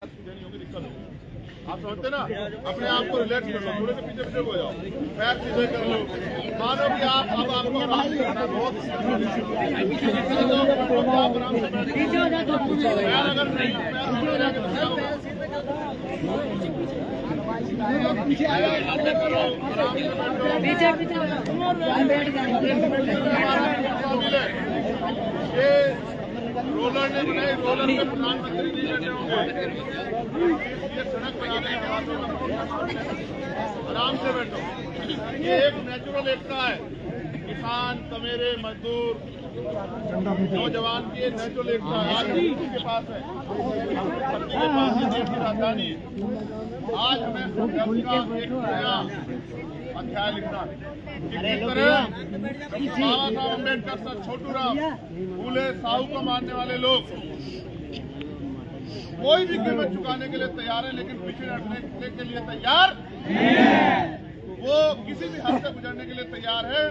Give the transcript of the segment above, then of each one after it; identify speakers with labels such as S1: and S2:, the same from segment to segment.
S1: आप समझते ना, अपने आप को रिलैक्स कर लो, थोड़े से पीछे पीछे हो जाओ, पैर सीधे कर लो, मानो कि आप अब आपको आराम से करना है, बहुत आराम से पैर अगर नहीं रोलर ने बनाई, रोलर में प्रधानमंत्री नहीं बैठे होंगे, ये सड़क बनाने के बाद आराम से बैठो। ये एक नेचुरल एकता है, किसान, सवेरे, मजदूर, नौजवान की नेचुरल एकता आज के पास है, सबके पास है, देश की राजधानी है। आज हमें संघर्ष का एक नया अध्याय लिखना है। बाबा साहब अम्बेडकर सर, छोटूराम, फूले, साहू को मानने वाले लोग कोई भी कीमत चुकाने के लिए तैयार है, लेकिन पीछे हटने के लिए तैयार वो किसी भी हद से गुजरने के लिए तैयार है।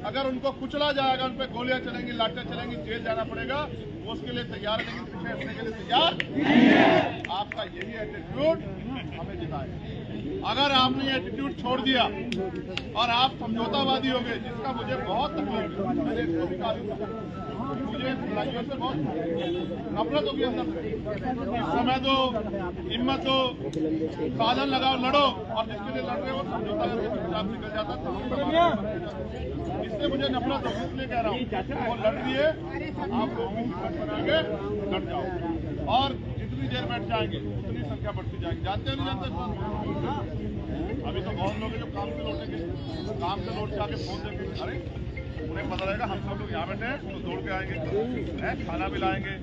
S1: अगर उनको कुचला जाएगा, उन पर गोलियां चलेंगी, लाठियां चलेंगी, जेल जाना पड़ेगा, वो उसके लिए तैयार है, लेकिन पीछे हटने के लिए तैयार। आपका यही एटीट्यूड हमें जिताए। अगर आपने एटीट्यूड छोड़ दिया और आप समझौतावादी हो गए, जिसका मुझे बहुत तकलीफ है, मैंने इसको भी कहा, मुझे लड़ाइयों से बहुत नफरत होगी अंदर से। इस समय दो, हिम्मत दो, साधन लगाओ, लड़ो, और जिसके लिए लड़ रहे हो समझौता करके चुपचाप निकल जाता था। इससे मुझे नफरत हो, इसलिए कह रहा हूँ वो लड़ रही है, आप लोग भी हिम्मत बना के लड़ जाओ, और जितनी देर बैठ जाएंगे उतनी संख्या बढ़ती जाएगी। जानते हैं नहीं जानते? अभी तो बहुत लोग हैं जो काम से लौटेंगे, काम से लौट जाके फोन देंगे, अरे उन्हें पता रहेगा हम सब लोग यहाँ बैठे हैं, तो दौड़ के आएंगे, खाना भी लाएंगे,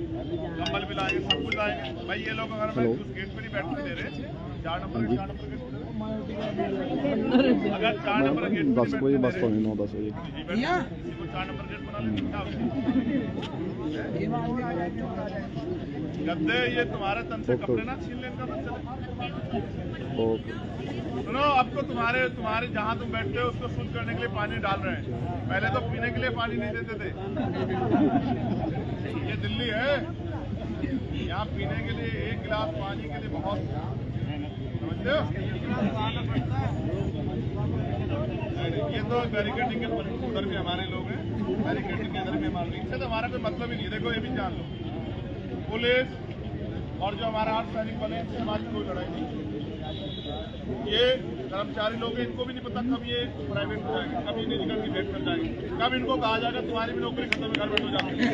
S1: कंबल भी लाएंगे, सब कुछ लाएंगे। भाई ये लोग अगर मैं उस गेट पे नहीं बैठने दे रहे, 4 नंबर गेट, अगर 4 नंबर गेट
S2: 10 बजे बस तो नहीं, 9-10 बजे
S1: 4 नंबर गेट बना लेंगे क्या गद्दे, ये तुम्हारे तन से कपड़े ना छीन लेने का मत चले। सुनो, अब तो तुम्हारे जहाँ तुम बैठते हो उसको शुद्ध करने के लिए पानी डाल रहे हैं, पहले तो पीने के लिए पानी नहीं देते थे। ये दिल्ली है, यहाँ पीने के लिए 1 गिलास पानी के लिए बहुत, समझते हो? ये तो बैरिकेडिंग के उधर भी हमारे लोग हैं, बैरिकेडिंग के इधर भी हमारे, इससे तो हमारा कोई मतलब ही नहीं। देखो ये भी जान लो, पुलिस और जो हमारा अर्धसैनिक बल है, इससे हमारी कोई लड़ाई नहीं। ये कर्मचारी लोग हैं, इनको भी नहीं पता कब ये प्राइवेट हो जाएंगे, कब ये निजी की भेंट कर जाएंगे, कब इनको कहा जाएगा तुम्हारी भी नौकरी खत्म, घर बैठ हो जाएगी।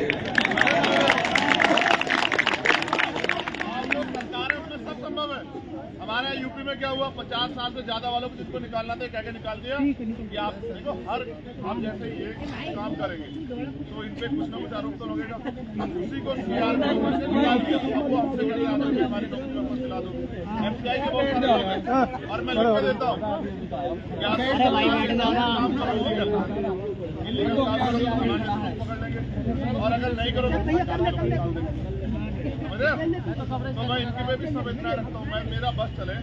S1: आप लोग सरकार है, उसमें सब संभव है। हमारे यूपी में क्या हुआ, 50 साल से ज्यादा वालों को जिसको निकालना था क्या निकाल दिया कि आप देखो हर हम जैसे ये काम करेंगे तो इन पे कुछ ना कुछ आरोप तो लगेगा। उसी को निकाल दिया, वो हमसे हमारी नौकरी वापस दिला दो। एमसीआई के बहुत सारे लोग हैं, और मैं लिख के देता हूँ पकड़ लेंगे, और अगर नहीं करो तो मैं इनके पे भी सब इतना रखता हूँ। मैं मेरा बस चले,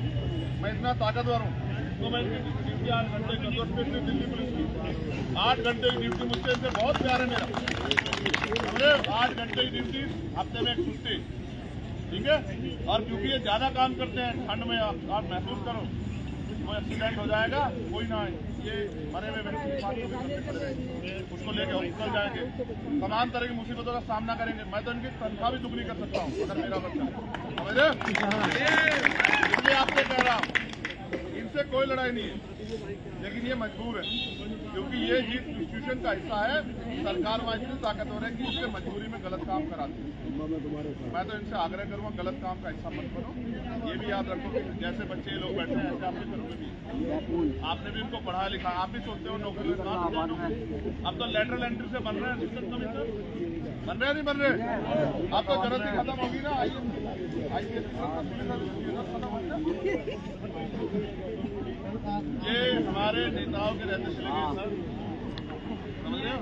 S1: मैं इतना ताकतवर हूँ तो मैं इनकी ड्यूटी 8 घंटे कर दूँ, स्पेशली दिल्ली पुलिस की 8 घंटे की ड्यूटी मुझसे इनसे बहुत प्यार है मेरा। समझे? 8 घंटे की ड्यूटी, हफ्ते में 1 छुट्टी, ठीक है। और क्योंकि ये ज्यादा काम करते हैं, ठंड में आप महसूस करो कोई एक्सीडेंट हो जाएगा, कोई ना ये मरे हुए व्यक्ति उसको लेके हॉस्पिटल जाएंगे, तमाम तरह की मुसीबतों का सामना करेंगे। मैं तो इनकी तनख्वाह भी दुगनी कर सकता हूँ अगर मेरा बच्चा, समझे? इसलिए आपसे कह रहा हूँ, इनसे कोई लड़ाई नहीं है, लेकिन ये मजबूर है क्योंकि ये जिस इंस्टीट्यूशन का हिस्सा है, सरकार वहाँ इतनी ताकतवर है कि इससे मजबूरी में गलत काम कराती है। मैं तो इनसे आग्रह करूँगा, गलत काम का हिस्सा मत बनो। ये भी याद रखो कि जैसे बच्चे लोग बैठे हैं ऐसे आपके घरों में भी, आपने भी उनको पढ़ा लिखा, आप भी सोचते हो नौकरी अब तो लेटरल एंट्री से बन रहे हैं असिस्टेंट कमिश्नर, बन रहे नहीं बन रहे? अब तो जरूरत ही खत्म होगी ना, ये हमारे नेताओं के रहते चले गए सर, समझ रहे हो?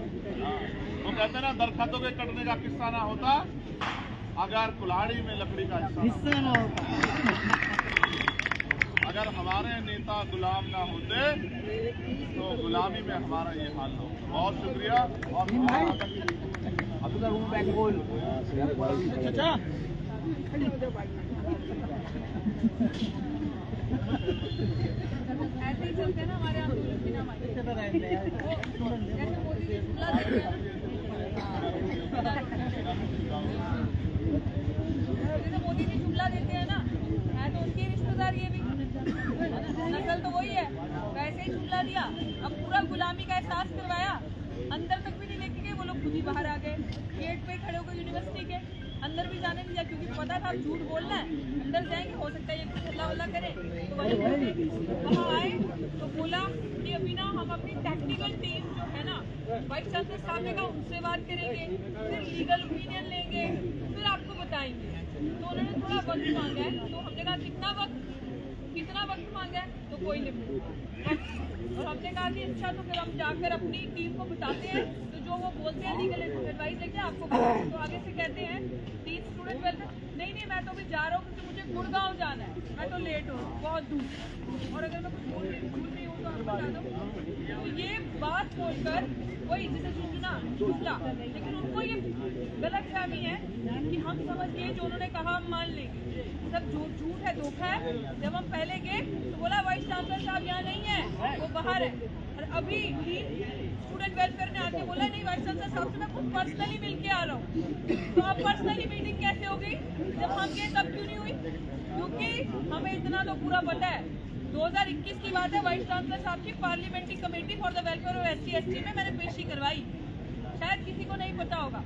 S1: वो कहते हैं ना, दरख्तों के कटने का किस्सा ना होता अगर कुल्हाड़ी में लकड़ी का हिस्सा ना होता। अगर हमारे नेता गुलाम ना होते तो गुलामी में हमारा ये हाल हो। बहुत शुक्रिया। और
S3: ऐसे ही चलते हैं ना हमारे आंदोलन बिना माइक जैसे मोदी जी जुमला देते हैं जैसे मोदी जी जुमला देते हैं ना, है तो उनकी रिश्तेदार ये भी नस्ल तो वही है, वैसे ही जुमला दिया। अब पूरा गुलामी का एहसास करवाया, अंदर तक भी नहीं लेके गए, वो लोग खुद ही बाहर आ गए, गेट पे खड़े होकर यूनिवर्सिटी के अंदर भी जाने नहीं दिया, क्योंकि पता था आप झूठ बोलना है, अंदर जाएंगे हो सकता है ये कुछ हल्ला वल्ला करे। तो वहीं वहाँ आए तो बोला कि अभी ना हम अपनी टेक्निकल टीम जो है ना वाइस चांसलर साहब ने कहा उनसे बात करेंगे, फिर लीगल ओपिनियन लेंगे, फिर आपको बताएंगे। तो उन्होंने थोड़ा वक्त मांगा है, तो हमने कहा कितना वक्त मांगा है, तो कोई लिमिट। और हमने कहा कि अच्छा तो फिर हम जाकर अपनी टीम को बताते हैं, तो जो वो बोलते हैं लीगल एडवाइस लेके आपको बताते। तो आगे से कहते हैं 3 स्टूडेंट वेलफेयर, नहीं मैं तो अभी जा रहा हूँ क्योंकि मुझे गुड़गांव जाना है, मैं तो लेट हूँ बहुत दूर, और अगर मैं कुछ भूल नहीं हूँ तो आप बता दो। तो ये बात बोलकर वही जिसे सुना झूठा, लेकिन उनको ये गलत फहमी है कि हम समझ गए जो उन्होंने कहा हम मान लेंगे, सब झूठ है, धोखा है। जब हम पहले गए तो बोला वाइस चांसलर साहब यहाँ नहीं है, वो बाहर है, और अभी स्टूडेंट वेलफेयर ने आके बोला नहीं वाइस चांसलर साहब से मैं खुद पर्सनली मिल के आ रहा हूँ। तो अब पर्सनली मीटिंग कैसे हो गई, जब हम गए तब क्यों नहीं हुई? क्योंकि हमें इतना तो पूरा पता है, 2021 की बात है, वाइस चांसलर साहब की parliamentary committee for the welfare of SC/ST में मैंने पेशी करवाई, शायद किसी को नहीं पता होगा।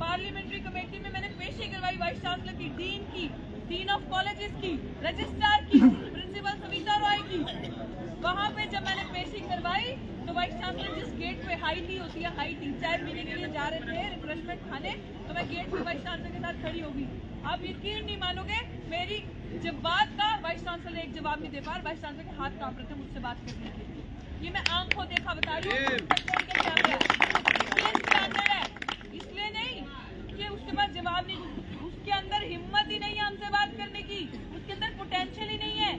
S3: पार्लियामेंट्री कमेटी में मैंने पेशी करवाई वाइस चांसलर की, डीन ऑफ कॉलेजेस की, रजिस्ट्रार की, प्रिंसिपल सविता रॉय की। वहाँ पे जब मैंने पेशी करवाई तो वाइस चांसलर जिस गेट पे हाई टी होती है, हाई टी चाय पीने के लिए जा रहे थे रिफ्रेशमेंट खाने, तो मैं गेट पे वाइस चांसलर के साथ खड़ी होगी। आप यकीन नहीं मानोगे, मेरी जब बात का वाइस चांसलर एक जवाब नहीं दे पा, वाइस चांसलर के हाथ कांप रहे थे मुझसे बात करने के लिए। ये मैं आंखों देखा बता रही हूँ, इसलिए नहीं कि उसके पास जवाब नहीं, उसके अंदर हिम्मत ही नहीं है हमसे बात करने की, उसके अंदर पोटेंशियल ही नहीं है,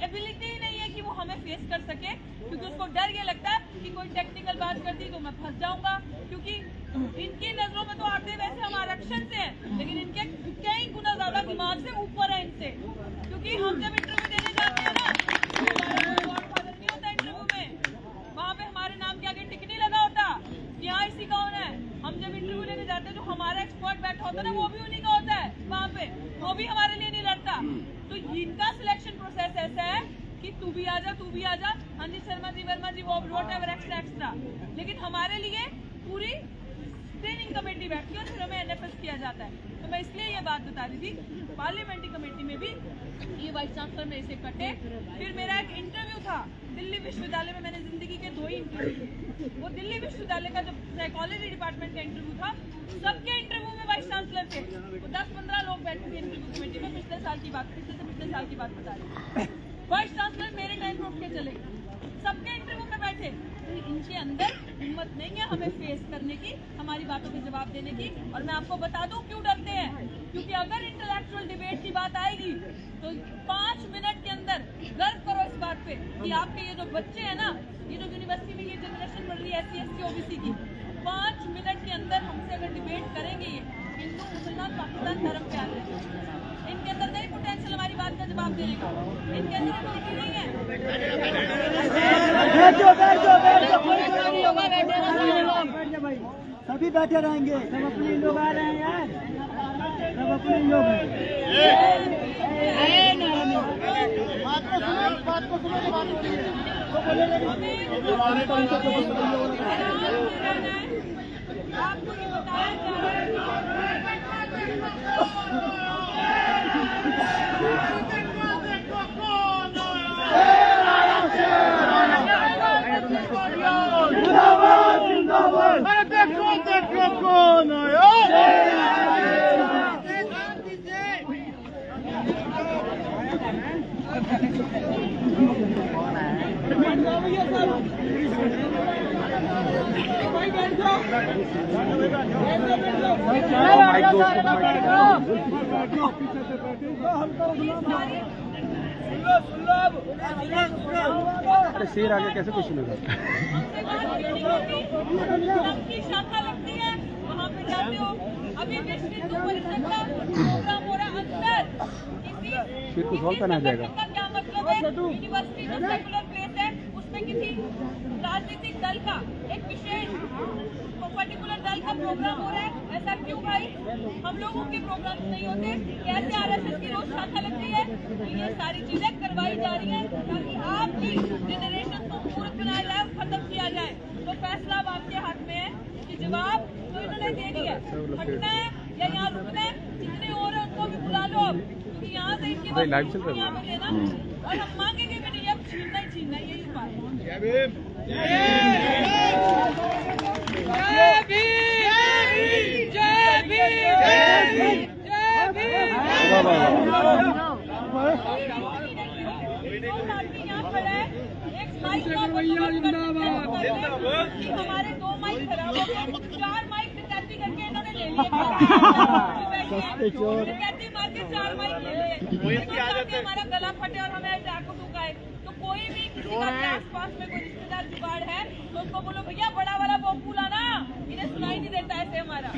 S3: एबिलिटी ही नहीं है कि वो हमें फेस कर सके, क्योंकि उसको डर ये लगता है कि कोई टेक्निकल बात कर दी तो मैं फंस जाऊंगा, क्योंकि इनकी नजरों में तो आते वैसे हम आरक्षण से हैं, लेकिन इनके कई गुना ज्यादा दिमाग से ऊपर है इनसे। क्योंकि हम जब इंटरव्यू देने जाते हैं ना, गॉडफादर नहीं होता इंटरव्यू में, वहाँ पे हमारे नाम के आगे टिक नहीं लगा होता कि हाँ इसी कौन है। हम जब इंटरव्यू लेने जाते हैं, जो हमारा एक्सपर्ट बैठा होता है ना, वो भी उन्हीं का होता है वहाँ पे, वो भी हमारे लिए नहीं लड़ता। तो इनका सिलेक्शन प्रोसेस ऐसा है कि तू भी आ जा, हाँ जी शर्मा जी, वर्मा जी, वो व्हाटएवर एक्स्ट्रा, लेकिन हमारे लिए पूरी स्क्रीनिंग कमेटी बैठती है और फिर हमें NFS किया जाता है। तो मैं इसलिए ये बात बता रही थी, पार्लियामेंट्री कमेटी में भी ये वाइस चांसलर मेरे से कटे। फिर मेरा एक इंटरव्यू था दिल्ली विश्वविद्यालय में, मैंने जिंदगी के 2 ही इंटरव्यू, वो दिल्ली विश्वविद्यालय का जो साइकोलॉजी डिपार्टमेंट का इंटरव्यू था, सबके इंटरव्यू में वाइस चांसलर थे, वो 10-15 लोग बैठे थे इंटरव्यू कमेटी में। पिछले साल की बात बता रही हूँ, वाइस चांसलर मेरे टाइम पर उठ के चले गए, सबके इंटरव्यू में बैठे। तो इनके अंदर हिम्मत नहीं है हमें फेस करने की, हमारी बातों के जवाब देने की। और मैं आपको बता दूं क्यों डरते हैं, क्योंकि अगर इंटेलेक्चुअल डिबेट की बात आएगी तो 5 मिनट के अंदर गर्व करो इस बात पे कि आपके ये जो बच्चे हैं ना, ये जो यूनिवर्सिटी में ये जनरेशन बढ़ रही है SC/ST OBC की, 5 मिनट के अंदर हमसे अगर डिबेट करेंगे, ये हिंदू मुसलमान पाकिस्तान धर्म पे आते हैं, इनके अंदर नहीं पोटेंशियल हमारी बात का जवाब देने का, इनके अंदर एबिलिटी नहीं है।
S4: सभी बैठे रहेंगे, सब अपने लोग आ रहे हैं यार, सब अपने लोग हैं।
S3: आपको ये बताया जा रहा है
S1: देखो कौन आया।
S2: शेर आगे कैसे कुछ सुनेगा।
S3: शाखा लगती है, वहाँ पे जाते हो। अभी विश्व हिंदू परिषद का प्रोग्राम हो रहा है फिर कुछ और करना जाएगा क्या मतलब है? यूनिवर्सिटी जो सेकुलर प्लेस है उसमें किसी राजनीतिक दल का एक विशेष पर्टिकुलर दल का प्रोग्राम हो रहा है, ऐसा क्यों भाई? हम लोगों के प्रोग्राम नहीं होते? कैसे आरएसएस की रोज शाखा लगती है? ये सारी चीजें करवाई जा रही हैं ताकि आपकी जनरेशन को पूर्ण बनाया जाए, खत्म किया जाए। तो फैसला अब आपके हाथ में है कि जवाब तो इन्होंने दे दिया, हटना है या यहाँ रुकना है। जितने और है उनको भी बुला लो अब, क्योंकि यहाँ से इनकी बात यहाँ पे लेना और हम मांगेंगे भी नहीं, अब छीनना ही छीनना, यही बात है। हमारे 2 माइक खराब हो गए, 4 माइक डकैती करके इन्होंने ले लिए, डकैती मार के 4 माइक ले लिए, हमारा गला फटे और हमें चाकू टुकाए। तो कोई भी किसी का आस पास में कोई रिश्तेदार जुगाड़ है तो उसको बोलो भैया बड़ा वाला बॉम्बू लाना, इन्हें सुनाई नहीं देता ऐसे हमारा।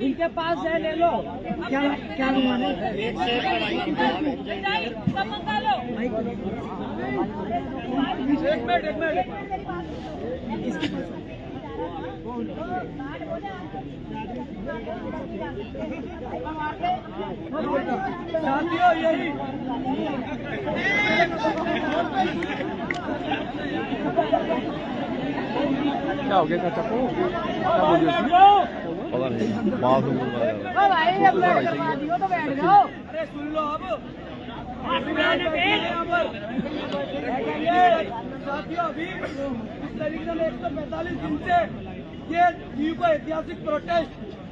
S4: इनके पास है, ले लो। क्या क्या माने?
S3: सब मंगा लो।
S4: एक मिनट साथियों, यही
S2: क्या हो गया चाचा को? क्या बोल रहे हो? पता नहीं, बात हो रहा है।
S4: भाई अब करवा दियो तो बैठ जाओ। अरे सुन लो अब साथियों, अभी इस तरीके से 145 दिन से ये डीयू का ऐतिहासिक प्रोटेस्ट,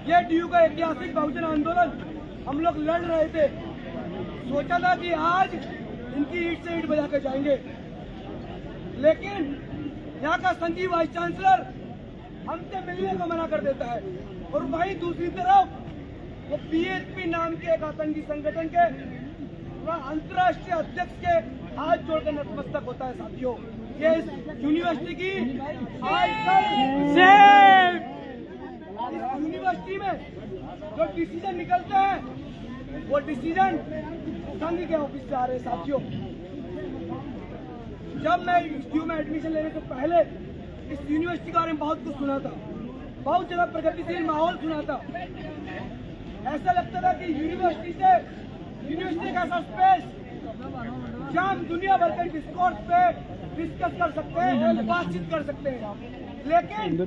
S4: ये डीयू का ऐतिहासिक बहुजन आंदोलन हम लोग लड़ रहे थे। सोचा था कि आज इनकी ईंट से ईंट बजा के जाएंगे, लेकिन यहाँ का संघीय वाइस चांसलर हमसे मिलने को मना कर देता है। और वहीं दूसरी तरफ वो पीएचपी नाम के एक आतंकी संगठन के अंतर्राष्ट्रीय अध्यक्ष के हाथ जोड़कर नतमस्तक होता है। साथियों, ये इस यूनिवर्सिटी की यूनिवर्सिटी में जो डिसीजन निकलते हैं वो डिसीजन संघ के ऑफिस से आ रहे हैं। साथियों, जब मैं इंस्टीट्यूट में एडमिशन लेने से पहले इस यूनिवर्सिटी के बारे में बहुत कुछ सुना था, बहुत ज्यादा प्रगतिशील माहौल सुना था। ऐसा लगता था कि यूनिवर्सिटी का ऐसा स्पेस जहाँ हम दुनिया भर के डिस्कोर्स पे डिस्कस कर सकते हैं, बातचीत कर सकते हैं। लेकिन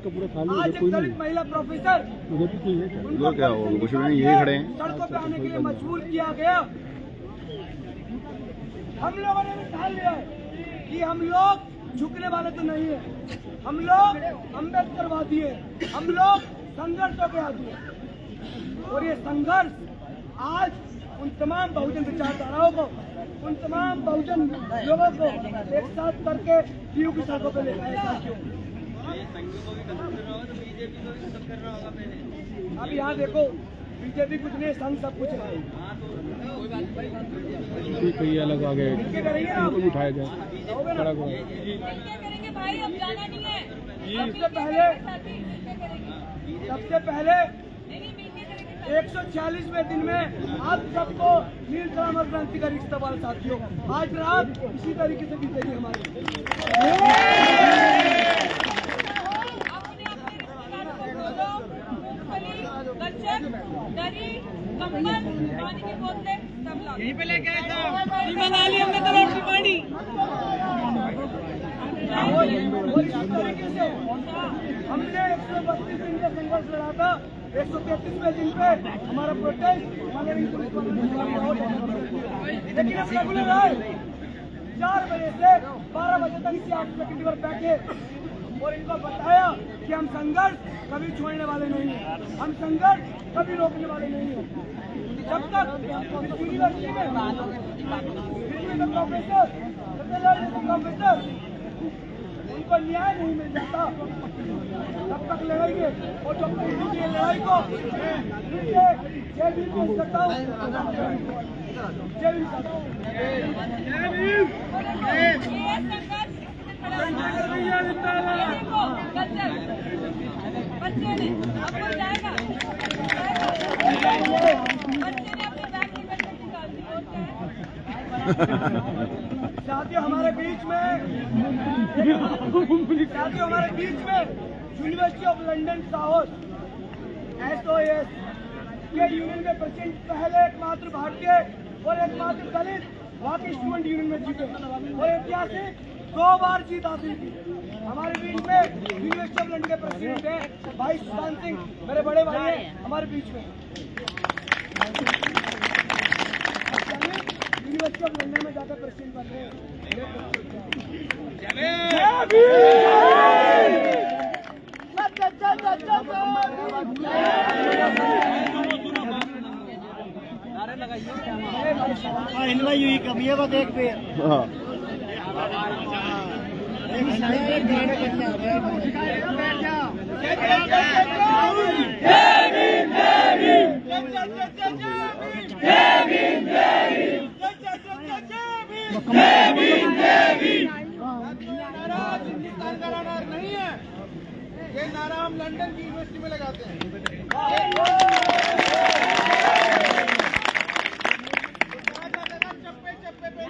S4: आज एक दलित महिला प्रोफेसर
S2: उनको क्या हो, कुछ नहीं, यही खड़े हैं।
S4: सड़कों पे आने के लिए मजबूर किया गया। हम लोगों ने भी ठान लिया कि हम लोग झुकने वाले तो नहीं है, हम लोग अम्बेडकरवादी है, हम लोग संघर्षों के आदि हैं। और ये संघर्ष आज उन तमाम बहुजन विचारधाराओं को, उन तमाम बहुजन लोगों को एक साथ करके डीयू की सड़कों पर ले जाएगा। अब यहाँ देखो, बीजेपी कुछ नहीं, संघ सब कुछ है।
S2: ठीक है, ये अलग आ गए, इनको उठाया जाए, खड़ा करो।
S3: करेंगे भाई, अब जाना नहीं है।
S4: सबसे पहले 146वें दिन में आप सबको नील सलामत क्रांतिकारी इस्तकबाल। साथियों, आज रात इसी तरीके से बीतेगी हमारी। पानी की बोतलें सब यहीं पे लेके आए थे, मंगा ली हमने तो रोटी पानी। और इसी तरीके से हमने 132 दिन का संघर्ष लड़ा था। 133वें दिन पे हमारा प्रोटेस्ट लेकिन अब रेगुलर आए 4 बजे से 12 बजे तक इसी एक्टिविटी पर बैठे और इनको बताया कि हम संघर्ष कभी छोड़ने वाले नहीं हैं, हम संघर्ष कभी रोकने वाले नहीं हैं। जब तक यूनिवर्सिटी में प्रोफेसर उनको न्याय नहीं मिल जाता तब तक लड़ेंगे। और जब की लड़ाई को जय भीम बोल सकता हूँ, जय भीम। बच्चे ने साथियों हमारे बीच में university of London south SOS के यूनियन में प्रेसिडेंट पहले एकमात्र भारतीय और एकमात्र दलित वहाँ के स्टूडेंट यूनियन में जीते और ऐतिहासिक 2 बार जीत हासिल की। हमारे बीच में यूनिवर्सिटी ऑफ लंदन के प्रेसिडेंट है भाई सुशांत सिंह, मेरे बड़े भाई हैं हमारे बीच में। यूनिवर्सिटी ऑफ लंदन में जाकर प्रेसिडेंट बन रहे हैं। कभी है बस एक पे हिंदुस्तान का नारा नहीं है, ये नारा हम लंदन की यूनिवर्सिटी में लगाते हैं। चप्पे चप्पे पे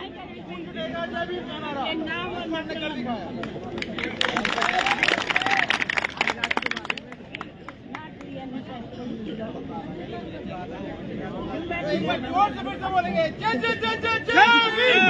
S4: एक बार जोर से फिर से बोलेंगे जय जय जय जय जय भीम।